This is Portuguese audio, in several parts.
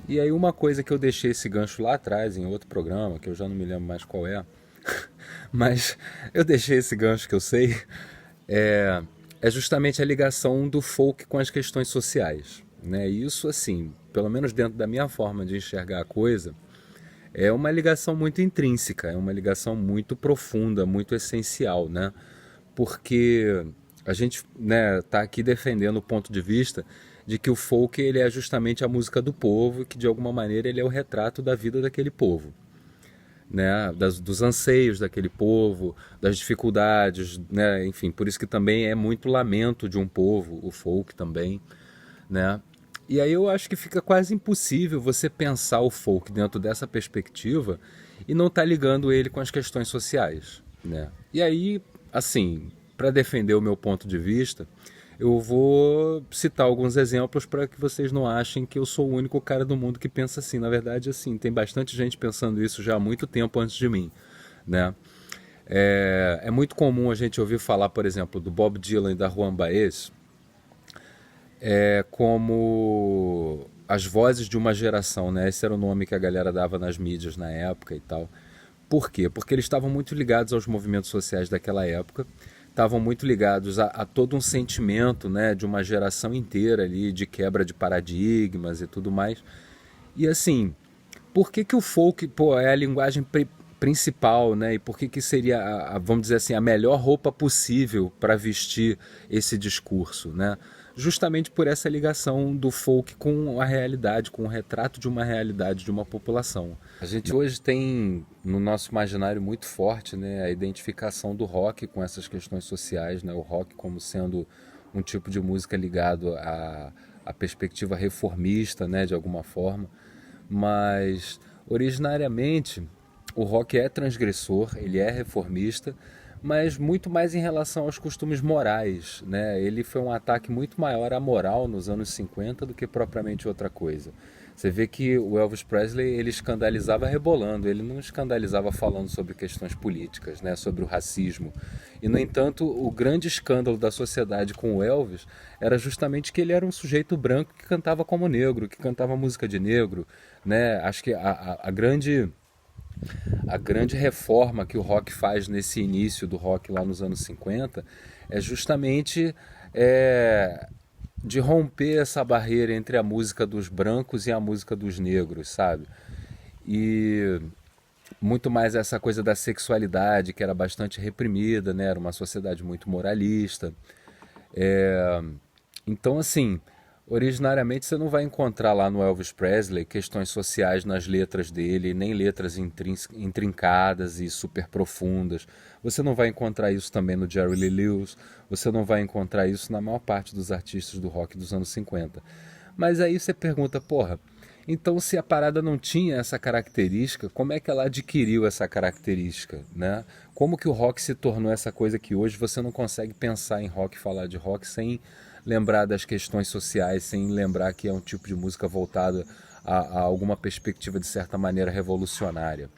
E aí uma coisa que eu deixei esse gancho lá atrás, em outro programa, que eu já não me lembro mais qual é, mas eu deixei esse gancho que eu sei, é, é justamente a ligação do folk com as questões sociais. Né? E isso, assim, pelo menos dentro da minha forma de enxergar a coisa, é uma ligação muito intrínseca, é uma ligação muito profunda, muito essencial, né? Porque a gente, né, tá aqui defendendo o ponto de vista de que o folk ele é justamente a música do povo e que de alguma maneira ele é o retrato da vida daquele povo, né, dos anseios daquele povo, das dificuldades, né, enfim, por isso que também é muito lamento de um povo, o folk também, né? E aí eu acho que fica quase impossível você pensar o folk dentro dessa perspectiva e não estar tá ligando ele com as questões sociais, né? E aí, assim, para defender o meu ponto de vista, eu vou citar alguns exemplos para que vocês não achem que eu sou o único cara do mundo que pensa assim. Na verdade, assim, tem bastante gente pensando isso já há muito tempo antes de mim, né? É muito comum a gente ouvir falar, por exemplo, do Bob Dylan e da Juan Baez, como as vozes de uma geração, né? Esse era o nome que a galera dava nas mídias na época e tal. Por quê? Porque eles estavam muito ligados aos movimentos sociais daquela época, estavam muito ligados a todo um sentimento, né, de uma geração inteira ali, de quebra de paradigmas e tudo mais. E assim, por que que o folk, pô, é a linguagem principal, né? E por que que seria, vamos dizer assim, a melhor roupa possível para vestir esse discurso, né? Justamente por essa ligação do folk com a realidade, com o retrato de uma realidade de uma população. A gente hoje tem no nosso imaginário muito forte, né, a identificação do rock com essas questões sociais, né? O rock como sendo um tipo de música ligado à perspectiva reformista, né, de alguma forma. Mas originariamente o rock é transgressor, ele é reformista, mas muito mais em relação aos costumes morais, né? Ele foi um ataque muito maior à moral nos anos 50 do que propriamente outra coisa. Você vê que o Elvis Presley ele escandalizava rebolando, ele não escandalizava falando sobre questões políticas, né, sobre o racismo. E no entanto, o grande escândalo da sociedade com o Elvis era justamente que ele era um sujeito branco que cantava como negro, que cantava música de negro, né? Acho que a grande reforma que o rock faz nesse início do rock lá nos anos 50 é justamente é, de romper essa barreira entre a música dos brancos e a música dos negros, sabe? E muito mais essa coisa da sexualidade que era bastante reprimida, né? Era uma sociedade muito moralista. Então, assim, originariamente você não vai encontrar lá no Elvis Presley questões sociais nas letras dele, nem letras intrincadas e super profundas. Você não vai encontrar isso também no Jerry Lee Lewis, você não vai encontrar isso na maior parte dos artistas do rock dos anos 50. Mas aí você pergunta, porra, então se a parada não tinha essa característica, como é que ela adquiriu essa característica, né? Como que o rock se tornou essa coisa que hoje você não consegue pensar em rock, falar de rock sem lembrar das questões sociais, sem lembrar que é um tipo de música voltada a alguma perspectiva de certa maneira revolucionária.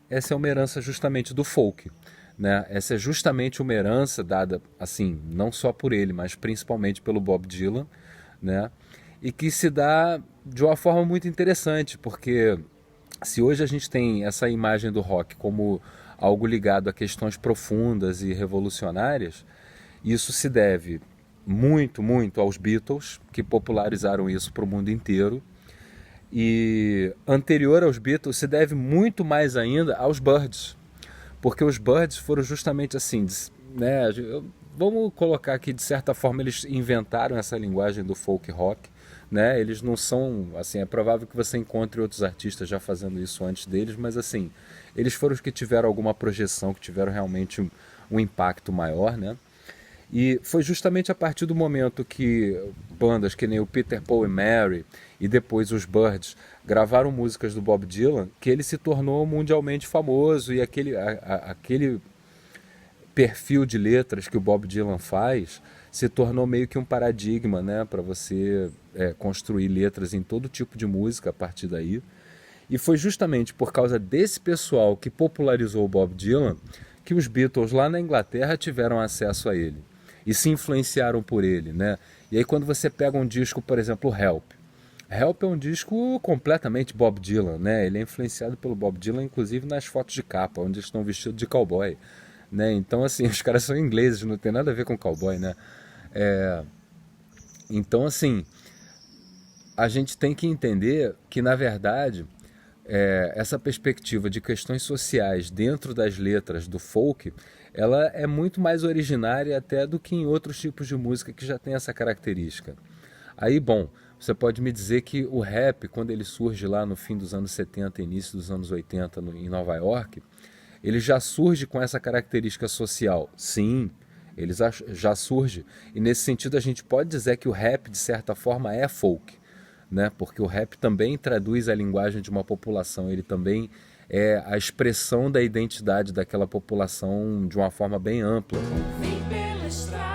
Essa é uma herança justamente do folk, né? Essa é justamente uma herança dada, assim, não só por ele, mas principalmente pelo Bob Dylan, né? E que se dá de uma forma muito interessante, porque se hoje a gente tem essa imagem do rock como algo ligado a questões profundas e revolucionárias, isso se deve muito, muito aos Beatles, que popularizaram isso para o mundo inteiro. E anterior aos Beatles se deve muito mais ainda aos Byrds, porque os Byrds foram justamente assim, né? Vamos colocar que de certa forma eles inventaram essa linguagem do folk rock, né? Eles não são, assim, é provável que você encontre outros artistas já fazendo isso antes deles, mas assim, eles foram os que tiveram alguma projeção, que tiveram realmente um impacto maior, né? E foi justamente a partir do momento que bandas que nem o Peter, Paul e Mary e depois os Byrds gravaram músicas do Bob Dylan que ele se tornou mundialmente famoso e aquele perfil de letras que o Bob Dylan faz se tornou meio que um paradigma, né, para você construir letras em todo tipo de música a partir daí. E foi justamente por causa desse pessoal que popularizou o Bob Dylan que os Beatles lá na Inglaterra tiveram acesso a ele e se influenciaram por ele, né? E aí quando você pega um disco, por exemplo, Help é um disco completamente Bob Dylan, né? Ele é influenciado pelo Bob Dylan, inclusive nas fotos de capa, onde eles estão vestidos de cowboy, né? Então, assim, os caras são ingleses, não tem nada a ver com cowboy, né? É, então, assim, a gente tem que entender que, na verdade, essa perspectiva de questões sociais dentro das letras do folk, ela é muito mais originária até do que em outros tipos de música que já tem essa característica. Aí, bom, você pode me dizer que o rap, quando ele surge lá no fim dos anos 70, início dos anos 80 em Nova York, ele já surge com essa característica social. Sim, ele já surge. E nesse sentido a gente pode dizer que o rap, de certa forma, é folk, né? Porque o rap também traduz a linguagem de uma população, ele também é a expressão da identidade daquela população de uma forma bem ampla. Vem pela estrada.